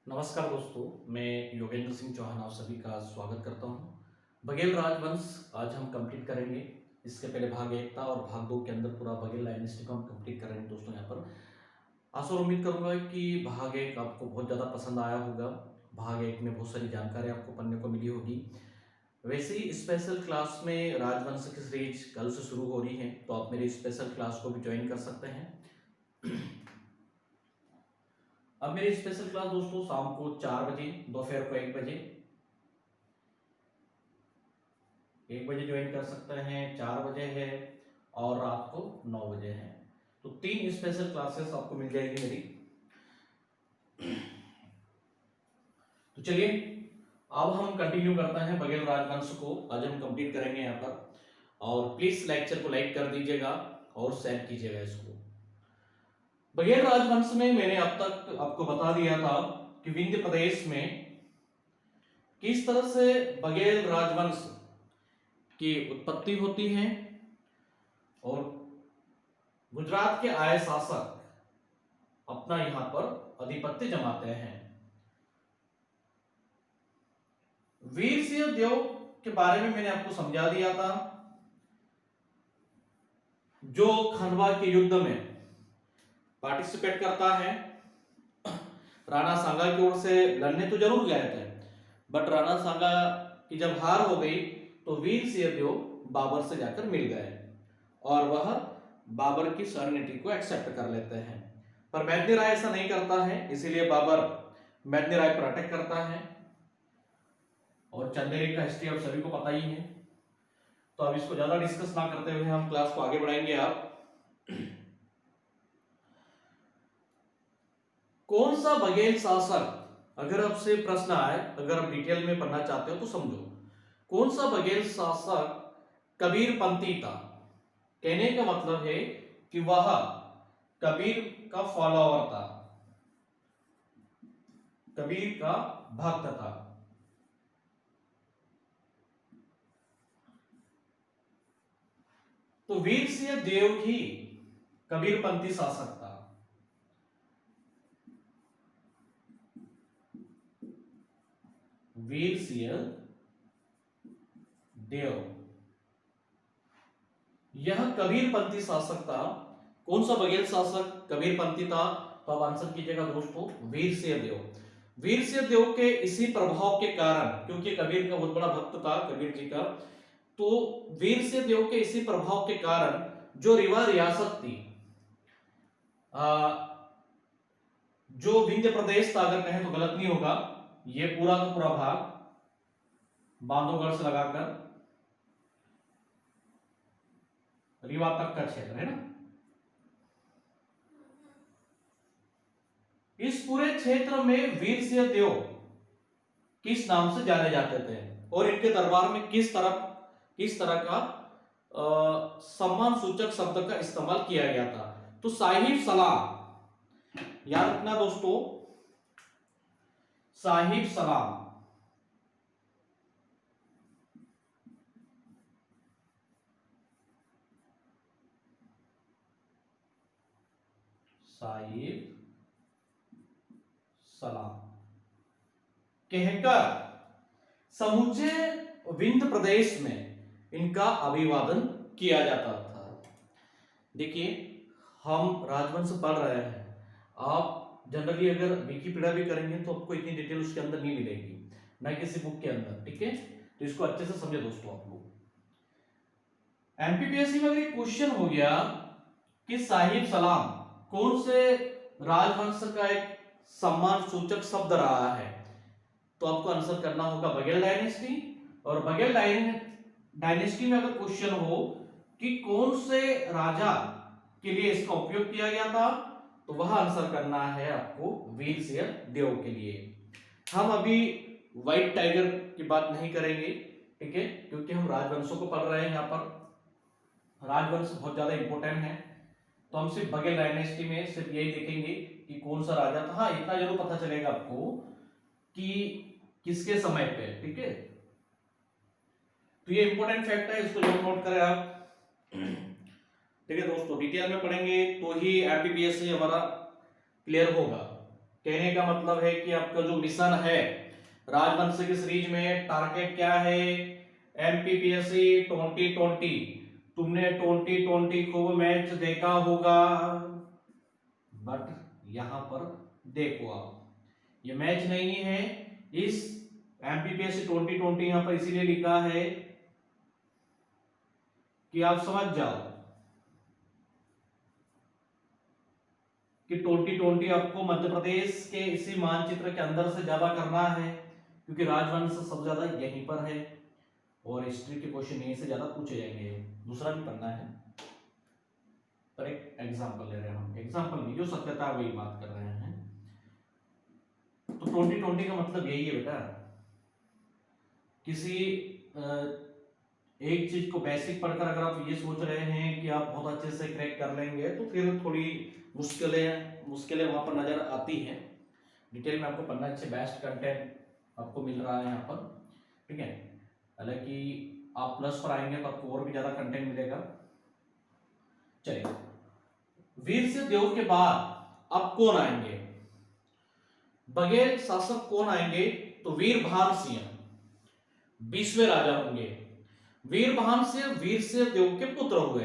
नमस्कार दोस्तों, मैं योगेंद्र सिंह चौहान आप सभी का स्वागत करता हूं। बघेल राजवंश आज हम कंप्लीट करेंगे। इसके पहले भाग 1 था और भाग 2 के अंदर पूरा बघेल डायनेस्टी को हम कंप्लीट करेंगे दोस्तों। यहाँ पर आशा और उम्मीद करूंगा कि भाग 1 आपको बहुत ज़्यादा पसंद आया होगा। भाग 1 में बहुत सारी जानकारी आपको पढ़ने को मिली होगी। वैसे ही स्पेशल क्लास में राजवंश की सीरीज कल से शुरू हो रही है, तो आप मेरी स्पेशल क्लास को भी ज्वाइन कर सकते हैं। अब मेरी स्पेशल क्लास दोस्तों शाम को 4 बजे, दोपहर को 1 बजे ज्वाइन कर सकते हैं, 4 बजे है और रात को 9 बजे है। तो 3 स्पेशल क्लासेस आपको मिल जाएगी मेरी। तो चलिए अब हम कंटिन्यू करते हैं बघेल राजवंश को। आज हम कंप्लीट करेंगे यहाँ पर, और प्लीज लेक्चर को लाइक कर दीजिएगा और शेयर कीजिएगा इसको। बघेल राजवंश में मैंने अब तक आपको बता दिया था कि विंध्य प्रदेश में किस तरह से बघेल राजवंश की उत्पत्ति होती है और गुजरात के आए शासक अपना यहां पर आधिपत्य जमाते हैं। वीर सिंह देव के बारे में मैंने आपको समझा दिया था, जो खंडवा के युद्ध में पार्टिसिपेट करता है। राणा सांगा की ओर से लड़ने तो जरूर गए थे, बट राणा सांगा की जब हार हो गई तो वीर सिंह देव बाबर से जाकर मिल गए और वह बाबर की शरणनीति को एक्सेप्ट कर लेते हैं। पर मेदिनी राय ऐसा नहीं करता है, इसीलिए बाबर मेदिनी राय पर अटैक करता है। और चंदेरी का हिस्ट्री आप सभी को पता ही है, तो अब इसको ज्यादा डिस्कस ना करते हुए हम क्लास को आगे बढ़ाएंगे। आप कौन सा बघेल शासक, अगर आपसे प्रश्न आए, अगर आप डिटेल में पढ़ना चाहते हो तो समझो, कौन सा बघेल शासक कबीरपंथी था? कहने का मतलब है कि वह कबीर का फॉलोअर था, कबीर का भक्त था। तो वीर सिंह देव ही कबीरपंथी शासक था। वीर सिंह देव यह कबीरपंथी शासक था। कौन सा बघेल शासक कबीरपंथी था? तो अब आंसर कीजिएगा दोस्तों, वीर सिंह देव। वीर सिंह देव के इसी प्रभाव के कारण, क्योंकि कबीर का बहुत बड़ा भक्त था कबीर जी का, तो वीर सिंह देव के इसी प्रभाव के कारण जो रीवा रियासत थी, जो विंध्य प्रदेश था, अगर कहें तो गलत नहीं होगा, ये पूरा का पूरा भाग बांधवगढ़ से लगाकर रीवा तक का क्षेत्र है ना, इस पूरे क्षेत्र में वीर सिंह देव किस नाम से जाने जाते थे और इनके दरबार में किस तरह का सम्मान सूचक शब्द का इस्तेमाल किया गया था? तो साहिब सलाम, याद रखना दोस्तों, साहिब सलाम। साहिब सलाम कहकर समूचे विंध्य प्रदेश में इनका अभिवादन किया जाता था। देखिए, हम राजवंश पढ़ रहे हैं, आप जनरली अगर विकिपीडिया भी करेंगे तो आपको इतनी डिटेल उसके अंदर नहीं मिलेगी, ना किसी बुक के अंदर, ठीक है? तो इसको अच्छे से समझे दोस्तों आप लोग। एमपीपीएससी में अगर क्वेश्चन हो गया कि साहिब सलाम कौन से राजवंश का एक सम्मान सूचक शब्द रहा है, तो आपको आंसर करना होगा बघेल डायनेस्टी। और बघेल डायनेस्टी में अगर क्वेश्चन हो कि कौन से राजा के लिए इसका उपयोग किया गया था, तो वह आंसर करना है आपको वीर सिंह देव के लिए। हम अभी व्हाइट टाइगर की बात नहीं करेंगे, ठीक है, क्योंकि हम राजवंशों को पढ़ रहे हैं। यहाँ पर राजवंश बहुत ज्यादा इंपॉर्टेंट है, तो हम सिर्फ बघेल डायनेस्टी में सिर्फ यही देखेंगे कि कौन सा राजा था। हाँ, इतना जरूर पता चलेगा आपको कि किसके समय पे, ठीक है? तो ये इंपॉर्टेंट फैक्ट है, इसको जरूर नोट करें आप, ठीक है दोस्तों। डिटेल में पढ़ेंगे तो ही एमपीपीएससी हमारा क्लियर होगा कहने का मतलब है कि आपका जो मिशन है राजवंश की सीरीज में, टारगेट क्या है, एमपीपीएससी 2020। तुमने 2020 खूब मैच देखा होगा, बट यहां पर देखो आप, ये मैच नहीं है। इस एमपीपीएससी 2020 यहां पर इसीलिए लिखा है कि आप समझ जाओ कि 2020 आपको मध्य प्रदेश के इसी मानचित्र के अंदर से ज्यादा करना है, क्योंकि राजवंश सबसे ज्यादा यहीं पर है और हिस्ट्री के क्वेश्चन यहीं से ज्यादा पूछे जाएंगे। दूसरा भी पढ़ना है, पर एक एग्जांपल ले रहे हैं हम, एग्जांपल नहीं, जो सत्यता है वही बात कर रहे हैं। तो 2020 का मतलब यही है बेटा, किसी एक चीज को बेसिक पढ़कर अगर आप ये सोच रहे हैं कि आप बहुत अच्छे से क्रैक कर लेंगे, तो फिर थोड़ी मुश्किलें वहां पर नजर आती हैं। डिटेल में आपको पढ़ना, अच्छे बेस्ट कंटेंट आपको मिल रहा है यहाँ पर, ठीक है। हालांकि आप प्लस पर आएंगे तो आपको और भी ज्यादा कंटेंट मिलेगा। चलिए, वीर से देव के बाद अब कौन आएंगे, बघेल शासक कौन आएंगे, तो वीरभान सिंह 20वें राजा होंगे। वीरभान सिंह वीर से देव के पुत्र हुए।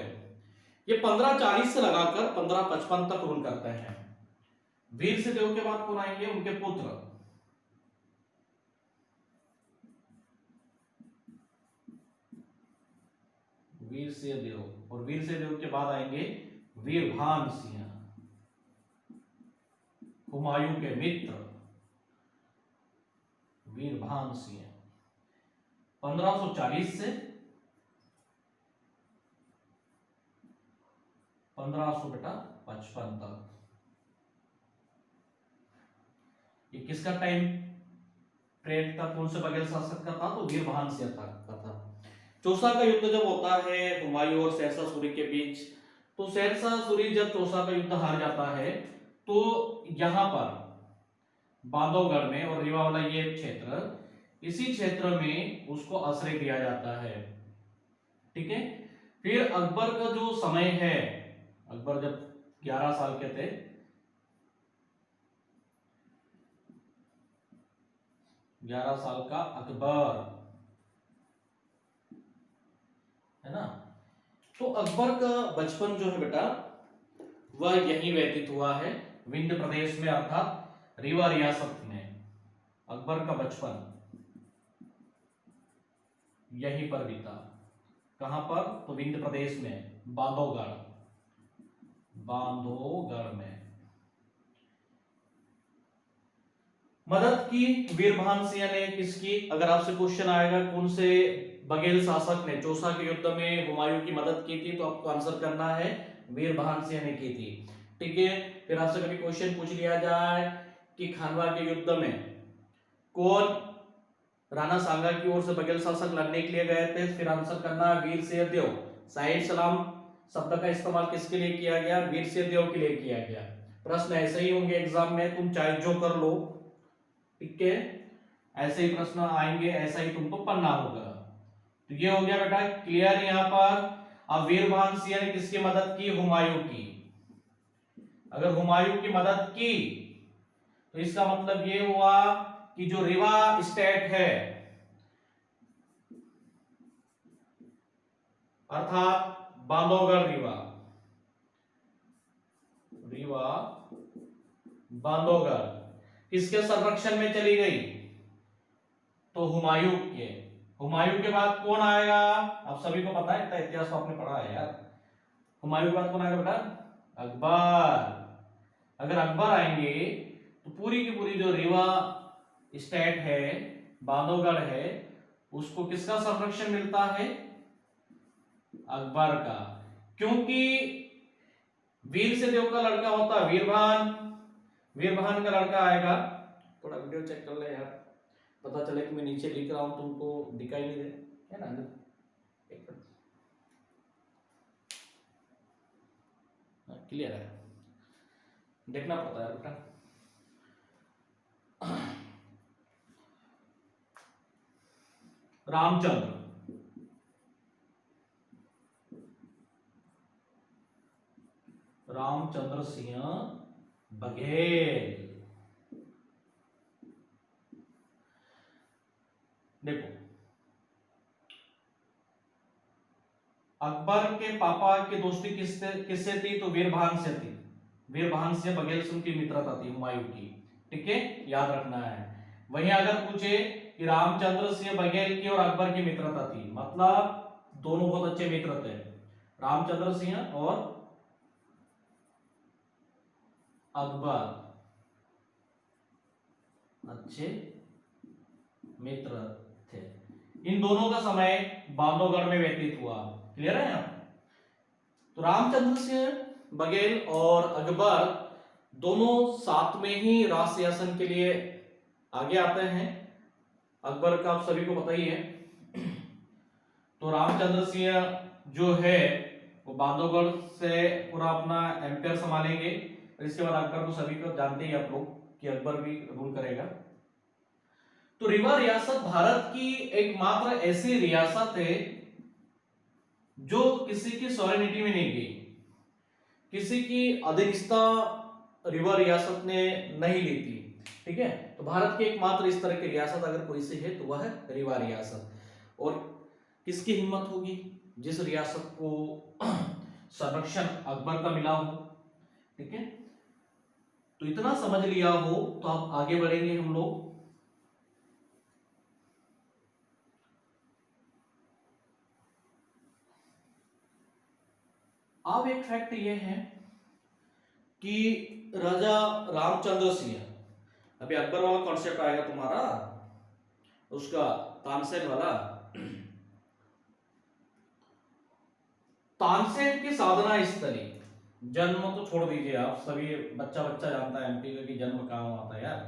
ये 1540 से लगाकर 1555 तक रूल करते हैं। वीर से देव के बाद कौन आएंगे, उनके पुत्र, वीर से देव, और वीर से देव के बाद आएंगे वीरभान सिंह, हुमायूं के मित्र वीरभान सिंह। 1540 से 1555 तक ये किसका टाइम पीरियड था, कौन से बघेल शासक का था, तो वीरभान सिंह का था। चौसा का युद्ध जब होता है हुमायूं और शेरशाह सूरी के बीच, तो शेरशाह सूरी जब चौसा का युद्ध हार जाता है, तो यहां पर बांधवगढ़ में और रीवा वाला ये क्षेत्र, इसी क्षेत्र में उसको आश्रय दिया जाता है, ठीक है। फिर अकबर का जो समय है, अकबर जब 11 साल के थे, 11 साल का अकबर, है ना, तो अकबर का बचपन जो है बेटा वह यहीं व्यतीत हुआ है, विंध्य प्रदेश में, अर्थात रीवा रियासत में। अकबर का बचपन यहीं पर बीता। कहां पर, तो विंध्य प्रदेश में, बांधवगढ़, बांधवगढ़ में। मदद की वीरभान सिंह ने किसकी, अगर आपसे क्वेश्चन आएगा कौन से बघेल शासक ने चौसा के युद्ध में हुमायूं की मदद की थी, तो आपको आंसर करना है वीरभान सिंह ने की थी, ठीक है। फिर आपसे कभी क्वेश्चन पूछ लिया जाए कि खानवा के युद्ध में कौन राणा सांगा की ओर से बघेल शासक लड़ने के लिए गए थे, फिर आंसर करना है वीर सिंह देव। साहिब सलाम शब्द का इस्तेमाल किसके लिए किया गया, वीर सिंह देव के लिए किया गया। प्रश्न ऐसे ही होंगे एग्जाम में, तुम चाहे जो कर लो, ठीक है, ऐसे ही प्रश्न आएंगे, ऐसा ही तुमको पढ़ना होगा। तो ये हो गया बेटा क्लियर यहाँ पर। अब वीरभान सिंह ने किसकी मदद की, हुमायूं की। अगर हुमायूं की मदद की तो इसका मतलब ये हुआ कि जो रीवा स्टेट है, अर्थात बांधवगढ़ रीवा, रीवा बांधवगढ़ किसके संरक्षण में चली गई, तो हुमायूं के। हुमायूं के बाद कौन आएगा, आप सभी को पता है, इतना इतिहास तो आपने पढ़ा है यार। हुमायूं के बाद कौन आएगा बेटा, अकबर। अगर अकबर आएंगे तो पूरी की पूरी जो रीवा स्टेट है, बांधवगढ़ है, उसको किसका संरक्षण मिलता है, अकबर का। क्योंकि वीर से देव का लड़का होता है वीरभान, वीरभान का लड़का आएगा। थोड़ा वीडियो चेक कर ले यार, पता चले कि मैं नीचे लिख रहा हूं तुमको दिखाई नहीं दे, है ना। क्लियर है, देखना पड़ता है बेटा। रामचंद्र, रामचंद्र सिंह बघेल, अकबर के पापा की दोस्ती किससे थी? तो वीरभान से थी। वीरभान से बघेल सिंह की मित्रता थी, हुमायूं की। ठीक है, याद रखना है। वहीं अगर पूछे कि रामचंद्र सिंह बघेल की और अकबर की मित्रता थी, मतलब दोनों बहुत अच्छे मित्र थे, रामचंद्र सिंह और अकबर अच्छे मित्र थे। इन दोनों का समय बांधवगढ़ में व्यतीत हुआ। क्लियर है यहाँ? तो रामचंद्र सिंह बघेल और अकबर दोनों साथ में ही राज शासन के लिए आगे आते हैं। अकबर का आप सभी को पता ही है। तो रामचंद्र सिंह जो है वो बांधवगढ़ से पूरा अपना एम्पायर संभालेंगे। और इसके बाद अकबर को सभी को जानते ही आप लोग कि अकबर भी रूल करेगा। तो रीवा रियासत भारत की एकमात्र ऐसी रियासत है जो किसी की सॉवरेनिटी में नहीं गई, किसी की अधीनता रीवा रियासत ने नहीं ली थी। ठीक है, तो भारत की एकमात्र इस तरह की रियासत अगर कोई सी है तो वह है रीवा रियासत। और किसकी हिम्मत होगी जिस रियासत को संरक्षण अकबर का मिला हो। ठीक है, तो इतना समझ लिया हो तो आप आगे बढ़ेंगे हम लोग। अब एक फैक्ट ये है कि राजा रामचंद्र सिंह, अभी अकबर वाला कॉन्सेप्ट आएगा तुम्हारा, उसका तानसेन वाला। तानसेन की साधना स्थली, जन्म तो छोड़ दीजिए आप, सभी बच्चा बच्चा जानता है एमपी का कि जन्म कहाँ हुआ था यार।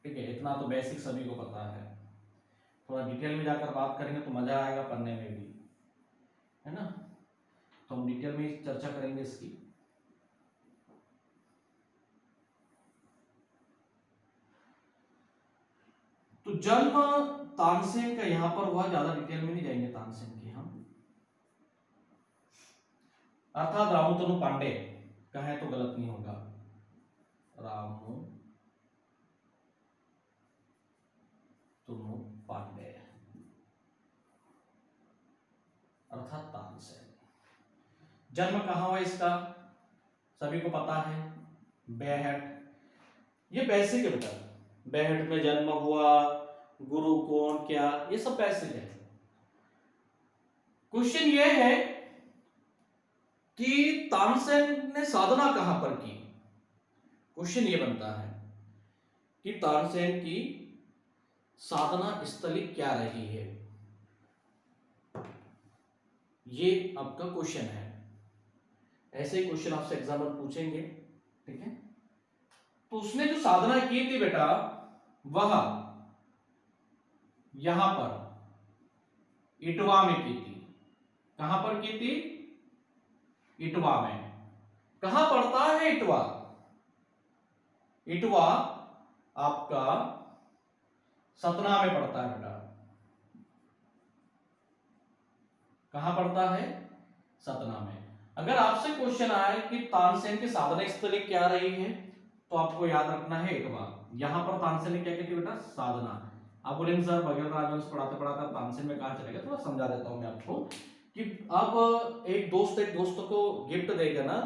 ठीक है, इतना तो बेसिक सभी को पता है। थोड़ा डिटेल में जाकर बात करेंगे तो मजा आएगा पढ़ने में भी, है ना। तो हम डिटेल में चर्चा करेंगे इसकी। तो जन्म तानसेन का यहां पर हुआ, ज्यादा डिटेल में नहीं जाएंगे तानसेन की हम। अर्थात रामतनु पांडे कहें तो गलत नहीं होगा, रामतनु पांडे अर्थात तानसेन। जन्म कहां हुआ इसका सभी को पता है, बेहट। ये बेसिक है बेटा, बेहट में जन्म हुआ, गुरु कौन क्या, ये सब बेसिक है। क्वेश्चन ये है कि तानसेन ने साधना कहां पर की। क्वेश्चन ये बनता है कि तानसेन की साधना स्थली क्या रही है, ये आपका क्वेश्चन है। ऐसे ही क्वेश्चन आपसे एग्जाम में पूछेंगे। ठीक है, तो उसने जो साधना की थी बेटा, वह यहां पर इटवा में की थी। कहां पर की थी? इटवा में। कहां पड़ता है इटवा? इटवा आपका सतना में पड़ता है बेटा। कहां पड़ता है? सतना में। अगर आपसे क्वेश्चन आए कि तानसेन की साधना स्थली क्या रही है, तो आपको याद रखना है इटवा। यहां पर तानसेन ने क्या की थी बेटा? साधना। आप बोलेंगे सर बघेल राजवंश पढ़ाते पढ़ाते तानसेन में कहां चलेगा, थोड़ा समझा देता हूं मैं आपको कि अब एक दोस्त को गिफ्ट देगा ना,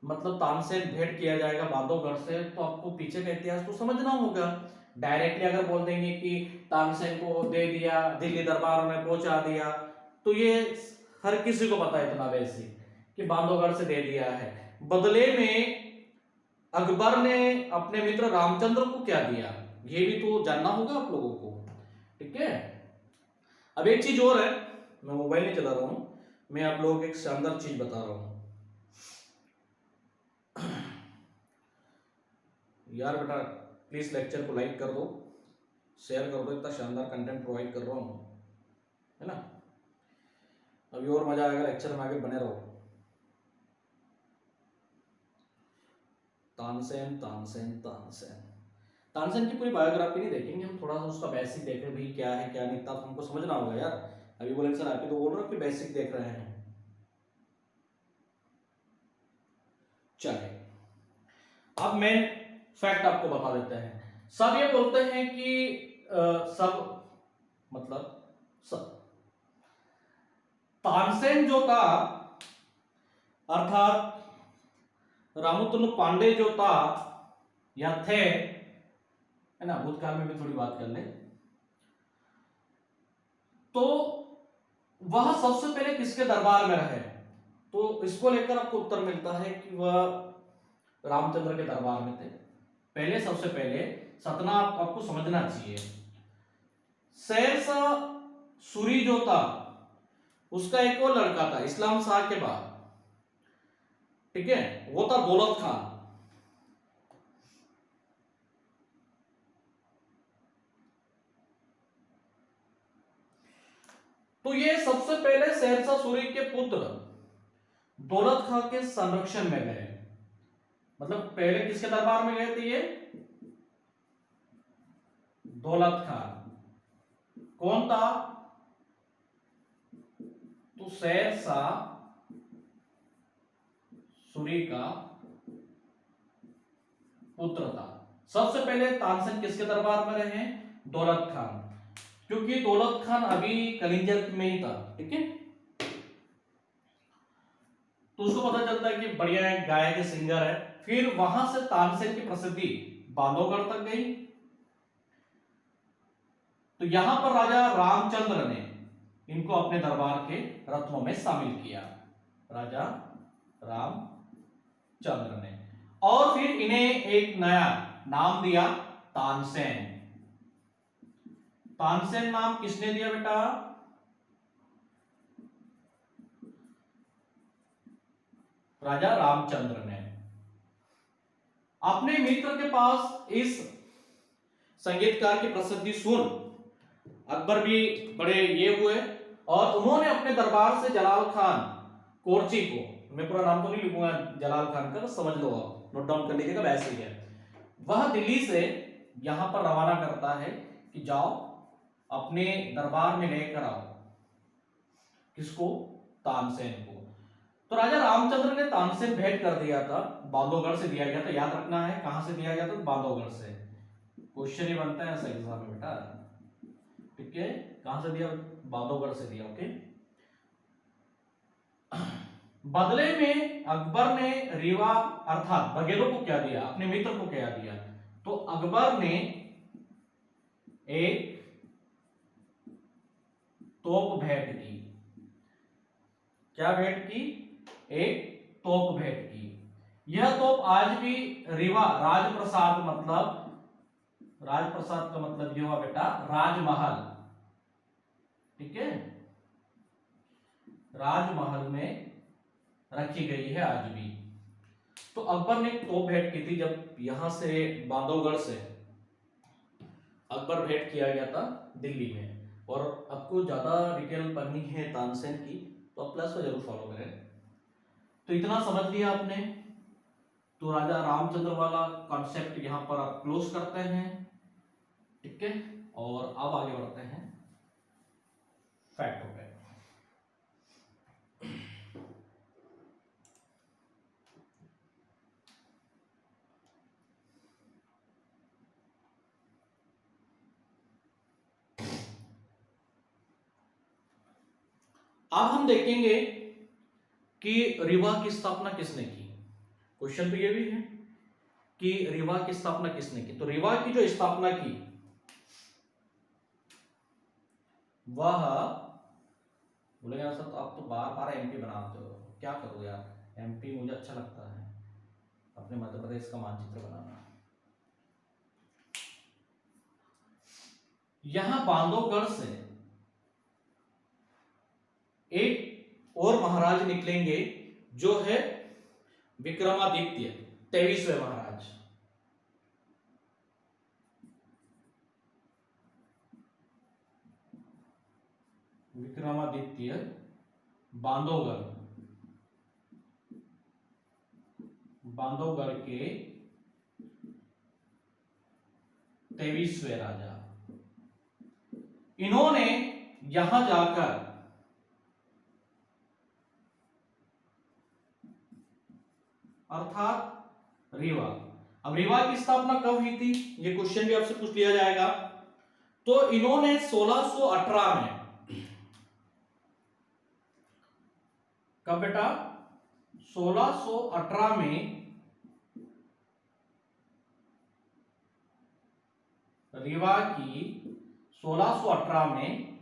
मतलब तानसेन भेंट किया जाएगा बांधवगढ़ से, तो आपको पीछे का इतिहास तो समझना होगा। डायरेक्टली अगर बोल देंगे कि तानसेन को दे दिया, दिल्ली दरबार में पहुंचा दिया, तो ये हर किसी को पता है इतना बेसिक कि बांधवगढ़ से दे दिया है। बदले में अकबर ने अपने मित्र रामचंद्र को क्या दिया, ये भी तो जानना होगा आप लोगों को। ठीक है, अब एक चीज और है, मैं मोबाइल नहीं चला रहा हूं, मैं आप लोगों को एक शानदार चीज बता रहा हूं। यार बेटा प्लीज लेक्चर को लाइक कर दो, शेयर कर दो, इतना शानदार कंटेंट प्रोवाइड कर रहा हूं, है ना। अभी और मजा आएगा लेक्चर में, आगे बने रहो। तानसेन तानसेन तानसेन तानसेन की पूरी बायोग्राफी नहीं देखेंगे हम, थोड़ा सा उसका बेसिक देख रहे भाई क्या है क्या नहीं, तब हमको समझना होगा यार। अभी बोलेंगे सर आप तो बोल रहे हो कि बेसिक देख रहे हैं। चलिए अब मेन फैक्ट आपको बता देते हैं। सब ये बोलते हैं कि सब मतलब सब तानसेन जो था अर्थात रामतनु पांडे जो था या थे, है ना, भूतकाल में भी थोड़ी बात कर ले, तो वह सबसे पहले किसके दरबार में रहे? तो इसको लेकर आपको उत्तर मिलता है कि वह रामचंद्र के दरबार में थे। पहले सबसे पहले सतना आपको समझना चाहिए, शेरशाह सूरी जो था उसका एक और लड़का था इस्लाम शाह के बाद, ठीक है, वो था दौलत खान। तो ये सबसे पहले शेरशाह सूरी के पुत्र दौलत खान के संरक्षण में गए। मतलब पहले किसके दरबार में गए थे ये? दौलत खान। कौन था? तो शेरशाह सूरी का पुत्र था। सबसे पहले तानसेन किसके दरबार में रहे? दौलत खान, क्योंकि दौलत खान अभी कलिंजर में ही था, ठीक है। तो उसको पता चलता है कि बढ़िया है, गायक के सिंगर है। फिर वहां से तानसेन की प्रसिद्धि बांधवगढ़ तक गई। तो यहां पर राजा रामचंद्र ने इनको अपने दरबार के रत्नों में शामिल किया, राजा रामचंद्र ने। और फिर इन्हें एक नया नाम दिया, तानसेन। तानसेन नाम किसने दिया बेटा? राजा रामचंद्र ने। अपने मित्र के पास इस संगीतकार की प्रसिद्धि सुन अकबर भी बड़े ये हुए और उन्होंने अपने दरबार से जलाल खान कोरची को, मैं पूरा नाम तो नहीं लिखूंगा जलाल खान का, समझ लो आप, नोट डाउन कर लीजिएगा, वैसे ही है। वह दिल्ली से यहां पर रवाना करता है कि जाओ अपने दरबार में लेकर आओ किसको? तानसेन को। तो राजा रामचंद्र ने तानसेन भेंट कर दिया था, बांधवगढ़ से दिया गया था, याद रखना है कहां से दिया गया था? बांधवगढ़ से। क्वेश्चन ही बनता है ऐसा एग्जाम में बेटा, ठीक है। कहां से दिया? बांधवगढ़ से दिया, ओके। बदले में अकबर ने रीवा अर्थात बघेलों को क्या दिया? अपने मित्र को क्या दिया? तो अकबर ने एक तोप भेंट की। क्या भेंट की? एक तोप भेंट की। यह तोप आज भी रीवा राजप्रसाद, मतलब राजप्रसाद का मतलब ये हुआ बेटा राजमहल, ठीक है, राजमहल में रखी गई है आज भी। तो अकबर ने एक तोप भेंट की थी जब यहां से बांधवगढ़ से अकबर भेंट किया गया था दिल्ली में। और आपको ज्यादा डिटेल पढ़नी है तानसेन की तो आप प्लस को जरूर फॉलो करें। तो इतना समझ लिया आपने। तो राजा रामचंद्र वाला कॉन्सेप्ट यहां पर आप क्लोज करते हैं, ठीक है। और अब आगे बढ़ते हैं फैक्टों पे। अब हम देखेंगे कि रीवा की स्थापना किसने की। क्वेश्चन तो ये भी है कि रीवा की स्थापना किसने की। तो रीवा की जो स्थापना की वह, बोले यार सर आप तो बार बार एमपी बनाते हो, क्या करो यार, एमपी मुझे अच्छा लगता है, अपने मध्य प्रदेश का मानचित्र बनाना। यहां बांधवगढ़ से एक और महाराज निकलेंगे जो है विक्रमादित्य, 23वें महाराज। विक्रमादित्य बांधवगढ़, बांधवगढ़ के 23वें राजा। इन्होंने यहां जाकर अर्थात रीवा, अब रीवा की स्थापना कब हुई थी ये क्वेश्चन भी आपसे पूछ लिया जाएगा। तो इन्होंने 1618 में कब बेटा? 1618 में रीवा की 1618 में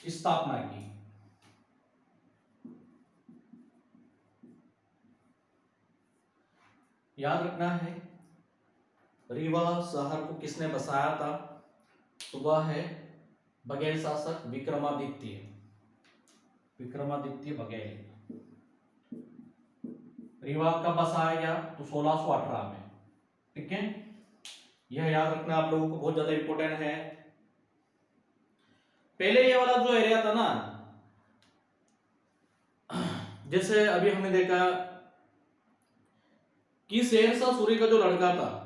स्थापना की। याद रखना है रीवा शहर को किसने बसाया था? तो वह है बघेल शासक विक्रमादित्य बघेल। रीवा कब बसाया गया? तो 1618 में। ठीक है, यह याद रखना आप लोगों को बहुत ज्यादा इंपॉर्टेंट है। पहले ये वाला जो एरिया था ना, जैसे अभी हमने देखा कि शेरशाह सूरी का जो लड़का था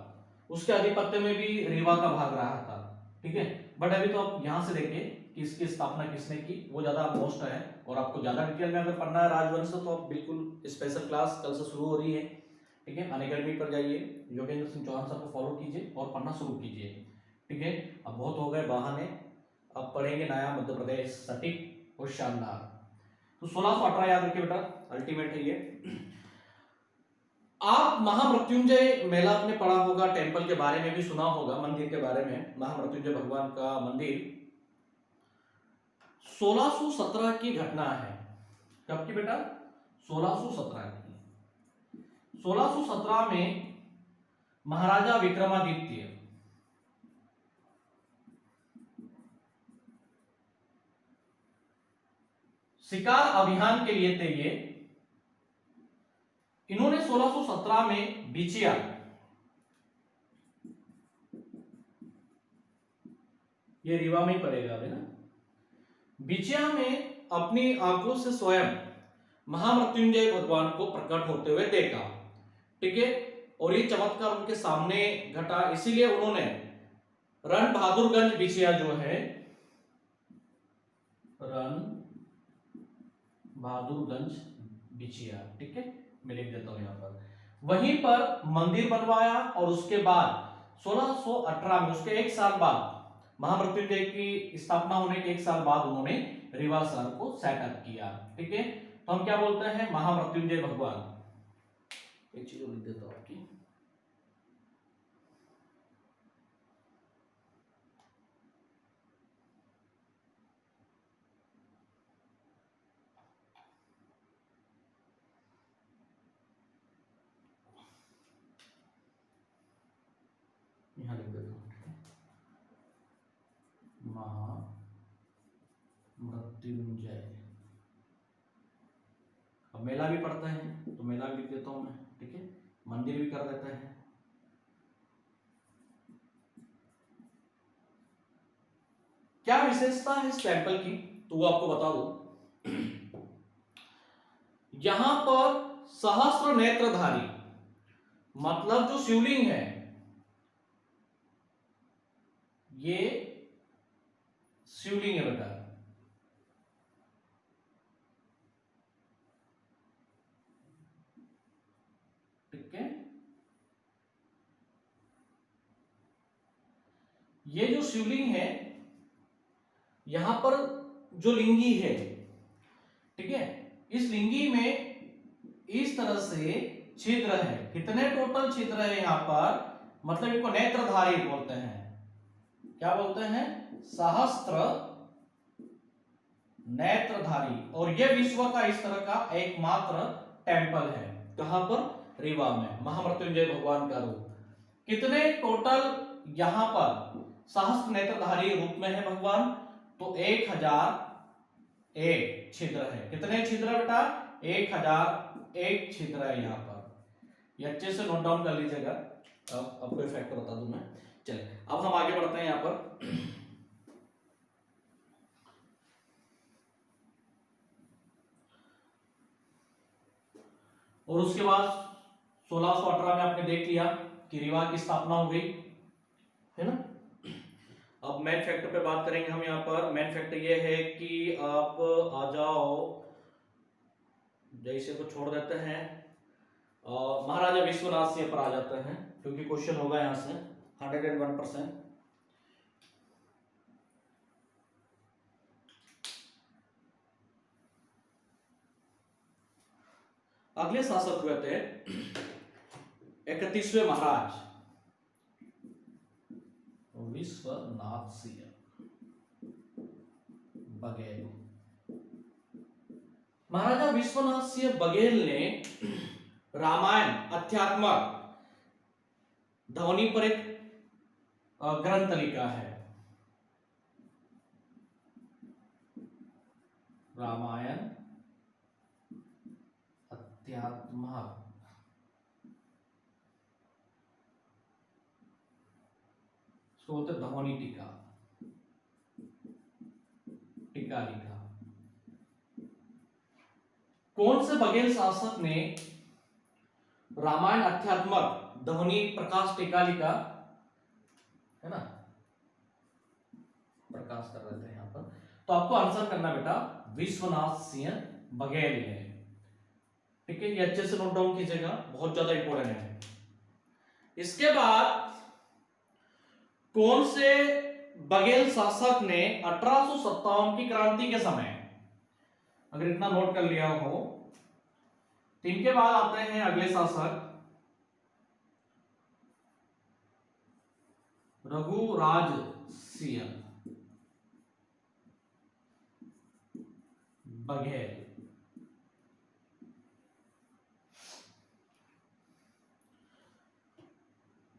उसके आधिपत्य में भी रीवा का भाग रहा था। ठीक है, बट अभी तो आप यहां से देखिए कि इसकी स्थापना किसने की, वो ज्यादा मोस्ट है। और आपको ज्यादा डिटेल में अगर पढ़ना है राजवंश तो आप बिल्कुल स्पेशल क्लास कल से शुरू हो रही है। ठीक है, अनअकैडमी पर जाइए, योगेंद्र सिंह चौहान साहब को फॉलो कीजिए और पढ़ना शुरू कीजिए। ठीक है, अब बहुत हो गए बहाने, अब पढ़ेंगे नया मध्य प्रदेश सटीक और शानदार। तो 1618 याद रखिए बेटा, अल्टीमेट है ये। आप महामृत्युंजय मेला आपने पढ़ा होगा, टेंपल के बारे में भी सुना होगा, मंदिर के बारे में। महामृत्युंजय भगवान का मंदिर 1617 की घटना है। कब की बेटा? 1617 की। 1617 में महाराजा विक्रमादित्य शिकार अभियान के लिए थे ये। इन्होंने 1617 में बिचिया ये रीवा में ही पड़ेगा अभी ना, बिचिया में अपनी आंखों से स्वयं महामृत्युंजय भगवान को प्रकट होते हुए देखा। ठीक है, और ये चमत्कार उनके सामने घटा, इसीलिए उन्होंने रण बहादुरगंज बिचिया जो है, रण बहादुरगंज बिचिया, ठीक है मैं लिख देता हूं यहां पर, वहीं पर मंदिर बनवाया। और उसके बाद 1618 में, उसके एक साल बाद, महामृत्युंजय की स्थापना होने के एक साल बाद उन्होंने रीवा शहर को सेटअप किया। ठीक है, तो हम क्या बोलते हैं? महामृत्युंजय भगवान। एक चीज लिख देता हूं आपकी, यहां लिख देता हूं, महामृत्युंजय। अब मेला भी पड़ता है तो मेला भी लिख देता हूं मैं। ठीक है, मंदिर भी कर देता है। क्या विशेषता है इस टेंपल की, तो वो आपको बता दो। यहां पर सहस्त्र नेत्रधारी, मतलब जो शिवलिंग है ये शिवलिंग है बेटा। ठीक है, ये जो शिवलिंग है, यहां पर जो लिंगी है, ठीक है, इस लिंगी में इस तरह से छिद्र है। कितने टोटल छिद्र है यहां पर? मतलब इनको नेत्रधारी बोलते हैं। क्या बोलते हैं? सहस्त्र नेत्रधारी। और यह विश्व का इस तरह का एकमात्र टेंपल है। कहां पर? रीवा में, महामृत्युंजय भगवान का रूप। कितने टोटल यहां पर सहस्त्र नेत्रधारी रूप में है भगवान? तो 1001 छिद्र है। कितने छिद्र बेटा? 1001 छिद्र है यहां पर। ये अच्छे से नोट डाउन कर लीजिएगा। अब आपको फैक्ट बता दूं मैं। चलिए अब हम आगे बढ़ते हैं यहां पर। और उसके बाद 1618 में आपने देख लिया कि रीवा की स्थापना हो गई, है ना। अब मेन फैक्ट पे बात करेंगे हम यहाँ पर। मेन फैक्ट ये है कि आप आ जाओ, जैसे को छोड़ देते हैं, महाराजा विश्वनाथ सिंह पर आ जाते हैं, क्योंकि क्वेश्चन होगा यहाँ से 101%। अगले शासक हुए थे 31वें महाराज विश्वनाथ सिंह बघेल। महाराजा विश्वनाथ सिंह बघेल ने रामायण अध्यात्मक ध्वनि पर एक ग्रंथ लिखा है। रामायण अध्यात्मक बोलते ध्वनि टीका टीका लिखा। कौन से बघेल शासक ने रामायण अध्यात्मक ध्वनि प्रकाश टीका लिखा है ना, प्रकाश कर रहे थे यहां पर, तो आपको आंसर करना बेटा विश्वनाथ सिंह बघेल है। ठीक है, ये अच्छे से नोट डाउन कीजिएगा, बहुत ज्यादा इंपॉर्टेंट है। इसके बाद कौन से बघेल शासक ने 1857 की क्रांति के समय, अगर इतना नोट कर लिया हो, तो इनके बाद आते हैं अगले शासक रघुराज सिंह बघेल।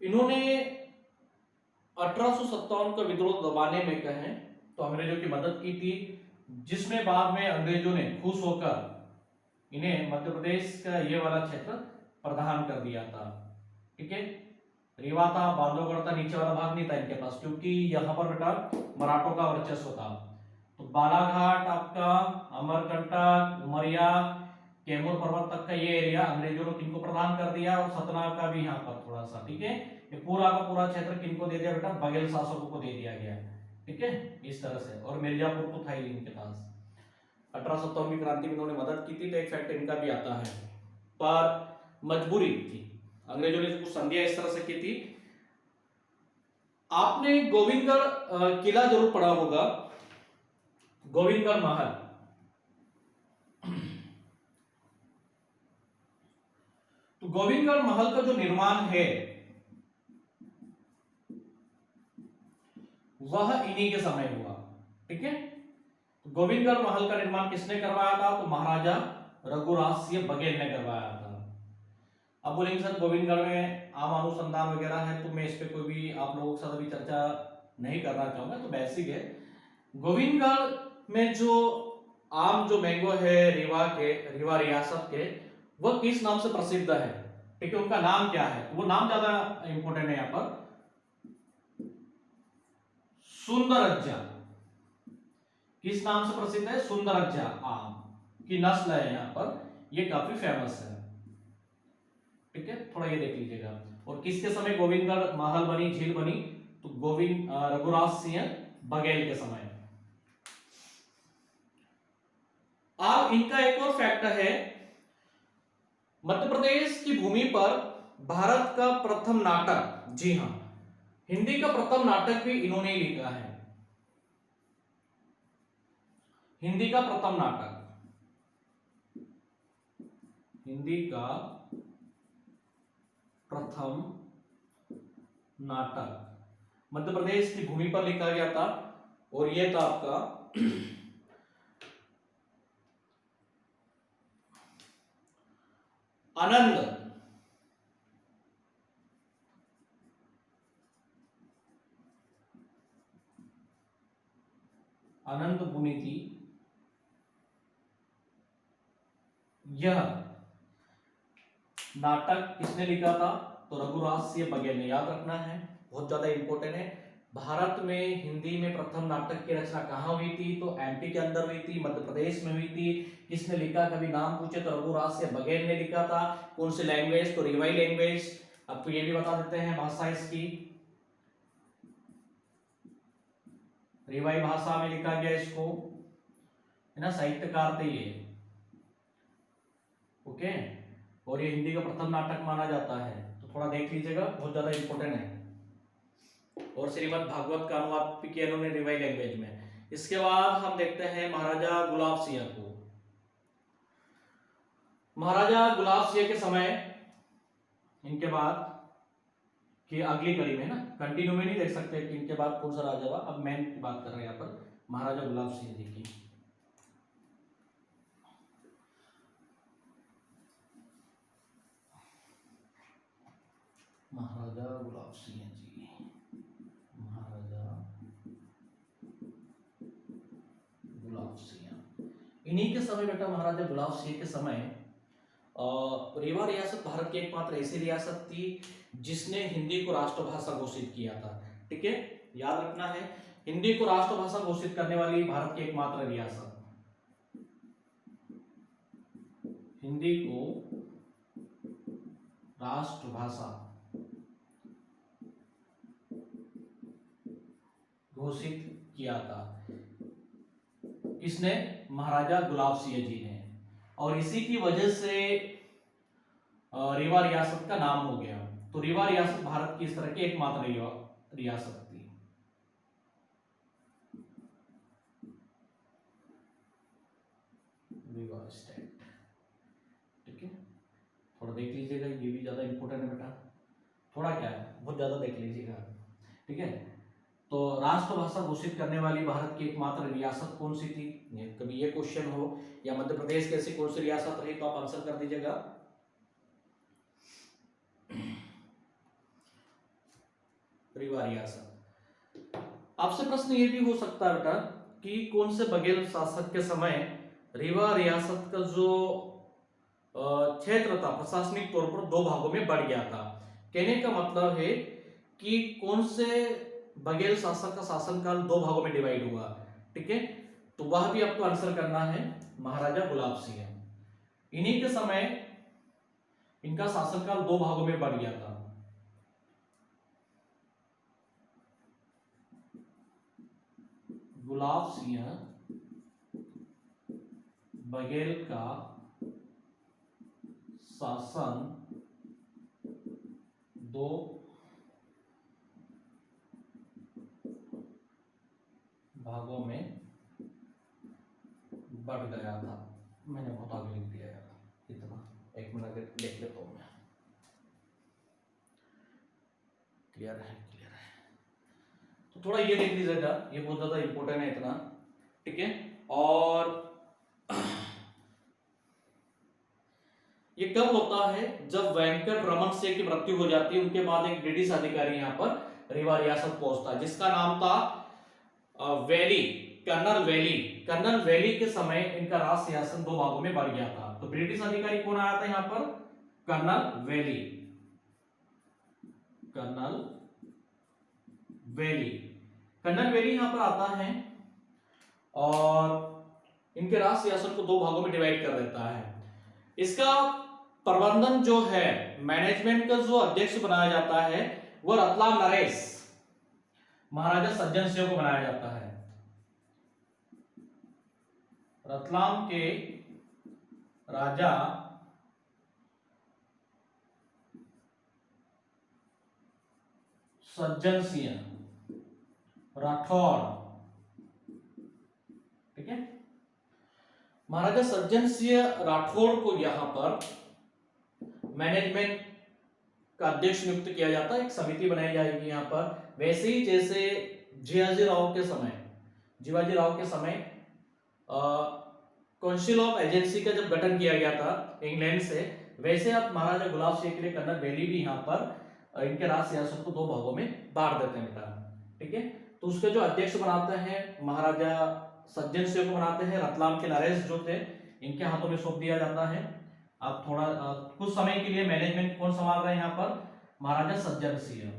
इन्होंने 1857 का विद्रोह दबाने में कहें तो अंग्रेजों की मदद की थी, जिसमें बाद में अंग्रेजों ने खुश होकर इन्हें मध्य प्रदेश का ये वाला क्षेत्र प्रदान कर दिया था। ठीक है, रीवा था, बांधवगढ़ था, नीचे वाला भाग नहीं था इनके पास, क्योंकि यहाँ पर बेटा मराठों का वर्चस्व था। तो बालाघाट आपका, अमरकंटक, उमरिया, कैमूर पर्वत तक का ये एरिया अंग्रेजों ने किनको प्रदान कर दिया, और सतना का भी यहाँ पर थोड़ा सा। ठीक है, ये पूरा का पूरा क्षेत्र किनको दे दिया बेटा, बघेल शासकों को दे दिया गया। ठीक है, इस तरह से। और मिर्जापुर तो था ही इनके पास। 1857 की क्रांति में इन्होंने मदद की थी, तो एक फैक्ट इनका भी आता है, पर मजबूरी थी, अंग्रेजों ने कुछ संधियां इस तरह से की थी। आपने गोविंदगढ़ किला जरूर पढ़ा होगा, गोविंदगढ़ महल। तो गोविंदगढ़ महल का जो निर्माण है वह इन्हीं के समय हुआ। ठीक है, तो गोविंदगढ़ महल का निर्माण किसने करवाया था, तो महाराजा रघुराज सिंह बघेल ने करवाया था। अब बोलेंगे सर गोविंदगढ़ में आम अनुसंधान वगैरह है, तो मैं इस पे कोई भी आप लोगों के साथ अभी चर्चा नहीं करना चाहूंगा, तो बेसिक है। गोविंदगढ़ में जो आम जो मैंगो है रीवा रियासत के, वह किस नाम से प्रसिद्ध है। ठीक है, उनका नाम क्या है, तो वो नाम ज्यादा इंपॉर्टेंट है यहाँ पर। सुंदरज्जा, किस नाम से प्रसिद्ध है, सुंदरज्जा आम की नस्ल है यहाँ पर, ये काफी फेमस है। ठीक है, थोड़ा ये देख लीजिएगा। और किसके समय गोविंदगढ़ महल बनी, झील बनी, तो रघुराज सिंह बघेल के समय। अब इनका एक और फैक्ट है, मध्य प्रदेश की भूमि पर भारत का प्रथम नाटक, जी हां, हिंदी का प्रथम नाटक भी इन्होंने ही लिखा है। हिंदी का प्रथम नाटक, हिंदी का प्रथम नाटक मध्य प्रदेश की भूमि पर लिखा गया था, और यह था आपका आनंद आनंद पुनीति। यह नाटक किसने लिखा था, तो रघुराज सिंह बघेल ने। याद रखना है, बहुत ज्यादा इंपॉर्टेंट है। भारत में हिंदी में प्रथम नाटक की रचना कहाँ हुई थी, तो एमपी के अंदर हुई थी, मध्य प्रदेश में हुई थी। किसने लिखा, कभी नाम पूछे तो रघुराज सिंह बघेल ने लिखा था। कौन सी लैंग्वेज, तो रिवाई लैंग्वेज। आपको ये भी बता देते हैं भाषा इसकी, रिवाई भाषा में लिखा गया इसको, है ना, साहित्यकार थे ये। ओके, और ये हिंदी का प्रथम नाटक माना जाता है, तो थोड़ा देख लीजिएगा, बहुत ज्यादा इंपॉर्टेंट है। और श्रीमद् भागवत का अनुवाद भी किया इन्होंने रिवाई लैंग्वेज में। इसके बाद हम देखते हैं महाराजा गुलाब सिंह को। महाराजा गुलाब सिंह के समय, इनके बाद कि अगली कड़ी में ना कंटिन्यू में नहीं देख सकते कि इनके बाद कौन सा राजा हुआ। अब मेन की बात कर रहे हैं यहाँ पर महाराजा गुलाब सिंह जी की। महाराजा गुलाब सिंह जी, महाराजा गुलाब सिंह, इन्हीं के समय बेटा महाराजा गुलाब सिंह के समय रेवा रियासत भारत की एकमात्र ऐसी रियासत थी जिसने हिंदी को राष्ट्रभाषा घोषित किया था। ठीक है, याद रखना है, हिंदी को राष्ट्रभाषा घोषित करने वाली भारत की एकमात्र रियासत, हिंदी को राष्ट्रभाषा घोषित किया था किसने? महाराजा गुलाब सिंह जी ने। और इसी की वजह से रेवा रियासत का नाम हो गया। तो रेवा रियासत भारत की इस तरह की एकमात्र रियासत थी। रेवा स्टेट। ठीक है, थोड़ा देख लीजिएगा, ये भी ज्यादा इंपॉर्टेंट है बेटा, थोड़ा क्या है बहुत ज्यादा देख लीजिएगा। ठीक है, तो राष्ट्रभाषा घोषित करने वाली भारत की एकमात्र रियासत कौन सी थी? कभी ये क्वेश्चन हो, या मध्य प्रदेश की ऐसी कौन सी रियासत रही, तो आप आंसर कर दीजिएगा। रेवा रियासत। आपसे प्रश्न ये भी हो सकता है बेटा कि कौन से बघेल शासक के समय रेवा रियासत का जो क्षेत्र था प्रशासनिक तौर पर दो भागों में बढ़ गया था। कहने का मतलब है कि कौन से बघेल शासक का शासनकाल दो भागों में डिवाइड हुआ। ठीक है, तो वह भी आपको आंसर करना है, महाराजा गुलाब सिंह। इन्हीं के समय इनका शासनकाल दो भागों में बढ़ गया था। गुलाब सिंह बघेल का शासन दो भागों में बढ़ गया था। मैंने बहुत आगे लिख दिया यार, इतना एक मिनट देख लेता हूं मैं। क्लियर है, क्लियर है, तो थोड़ा ये देख लीजिएगा, ये बहुत ज्यादा इंपॉर्टेंट है इतना। ठीक है, और ये कब होता है? जब वेंकट रमन सिंह की मृत्यु हो जाती है, उनके बाद एक ब्रिटिश अधिकारी यहाँ पर रेवा रियासत पहुंचता, जिसका नाम था Valley, colonel Valley. Colonel Valley के समय इनका राज सिंहासन दो भागों में बढ़ गया था। तो ब्रिटिश अधिकारी कौन आया था यहाँ पर? Colonel Valley. Colonel Valley, colonel Valley यहाँ पर आता है और इनके राज सिंहासन को दो भागों में डिवाइड कर देता है। इसका प्रबंधन जो है, मैनेजमेंट का जो अध्यक्ष बनाया जाता है वो रतलाम नरेश महाराजा सज्जन सिंह को बनाया जाता है। रतलाम के राजा सज्जन सिंह राठौर। ठीक है, महाराजा सज्जन सिंह राठौर को यहां पर मैनेजमेंट का अध्यक्ष नियुक्त किया जाता है। एक समिति बनाई जाएगी यहां पर, वैसे ही जैसे जियाजी राव के समय, जीवाजी राव के समय काउंसिल ऑफ एजेंसी का जब गठन किया गया था इंग्लैंड से, वैसे आप महाराजा गुलाब सिंह के लिए कर्नल वैली भी यहाँ पर इनके राज सिंहासन को दो भागों में बांट देते हैं बेटा। ठीक है, तो उसके जो अध्यक्ष बनाते हैं महाराजा सज्जन सिंह को बनाते हैं, रतलाम के नरेश जो थे इनके हाथों में सौंप दिया जाता है। आप थोड़ा कुछ समय के लिए मैनेजमेंट कौन संभाल रहे हैं यहाँ पर? महाराजा सज्जन सिंह।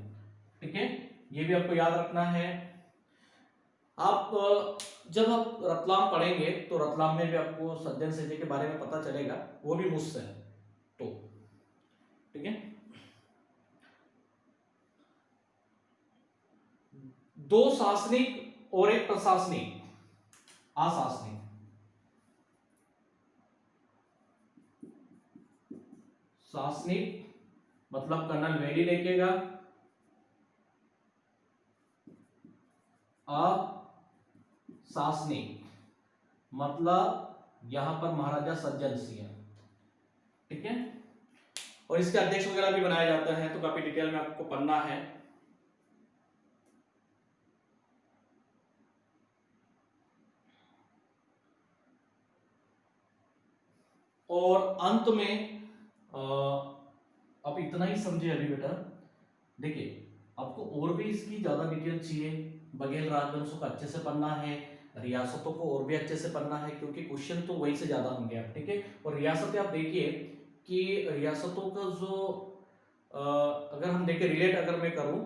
ठीक है, ये भी आपको याद रखना है। आप जब आप रतलाम पढ़ेंगे तो रतलाम में भी आपको सज्जन सिंह जी के बारे में पता चलेगा, वो भी मुझसे। तो ठीक है, दो शासनिक और एक प्रशासनिक, अशासनिक। शासनिक मतलब कर्नल वैली लिखेगा, अशासनिक मतलब यहां पर महाराजा सज्जन सिंह। ठीक है। और इसके अध्यक्ष वगैरह भी बनाए जाते हैं, तो काफी डिटेल में आपको पढ़ना है। और अंत में आप इतना ही समझे अभी बेटा। देखिए आपको और भी इसकी ज्यादा डिटेल चाहिए, बघेल राजवंशों को अच्छे से पढ़ना है, रियासतों को और भी अच्छे से पढ़ना है, क्योंकि क्वेश्चन तो वहीं से ज्यादा होंगे आप, ठीक है। और रियासतें आप देखिए कि रियासतों का जो अगर हम देखें रिलेट अगर मैं करूं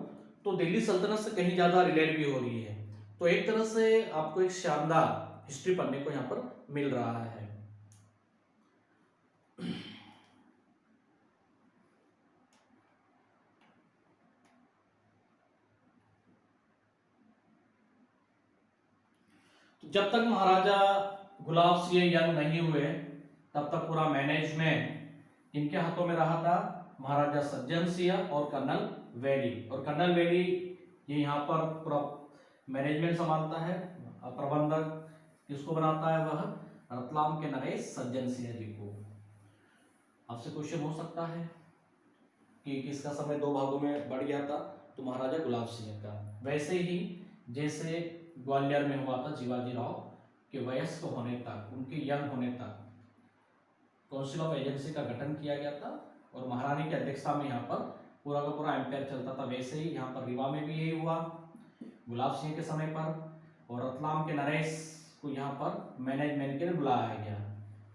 तो दिल्ली सल्तनत से कहीं ज्यादा रिलेट भी हो रही है। तो एक तरह से आपको एक शानदार हिस्ट्री पढ़ने को यहाँ पर मिल रहा है। तो जब तक महाराजा गुलाब सिंह यंग नहीं हुए तब तक पूरा मैनेजमेंट इनके हाथों में रहा था, महाराजा सज्जन सिंह और कर्नल वेली। और कर्नल वेली ये यहाँ पर पूरा मैनेजमेंट संभालता है, प्रबंधक किसको बनाता है, वह रतलाम के नरेश सज्जन सिंह जी को। आपसे क्वेश्चन हो सकता है कि किसका समय दो भागों में बढ़ गया था, तो महाराजा गुलाब सिंह का। वैसे ही जैसे ग्वालियर में हुआ था शिवाजी राव के वयस्क होने तक, उनके यंग होने तक काउंसिल ऑफ एजेंसी का गठन किया गया था और महारानी की अध्यक्षता में यहाँ पर पूरा का पूरा एम्पायर चलता था। वैसे ही यहाँ पर रीवा में भी यही हुआ गुलाब सिंह के समय पर, और रतलाम के नरेश को यहाँ पर मैनेजमेंट के लिए बुलाया गया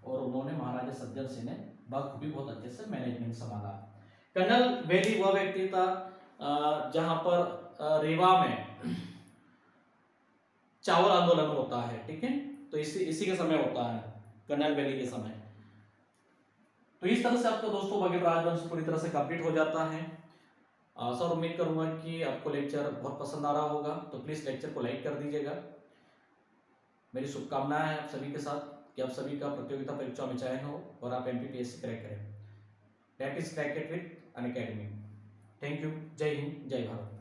और उन्होंने महाराजा सज्जन सिंह ने बखूबी बहुत अच्छे से मैनेजमेंट संभाला। कर्नल वेली वह व्यक्ति था जहां पर रीवा में चावल आंदोलन होता है, ठीक है। तो इसी के समय होता है, कर्नल वेली के समय। तो इस तरह से आपका दोस्तों बघेल राजवंश पूरी तरह से कंप्लीट हो जाता है। सर उम्मीद करूंगा कि आपको लेक्चर बहुत पसंद आ रहा होगा, तो प्लीज लेक्चर को लाइक कर दीजिएगा। मेरी शुभकामनाएं हैं आप सभी के साथ कि आप सभी का प्रतियोगिता परीक्षा में चयन हो और आप एमपीपीएससी क्रैक करें। That is crack it with Unacademy. Thank you. जय हिंद, जय भारत।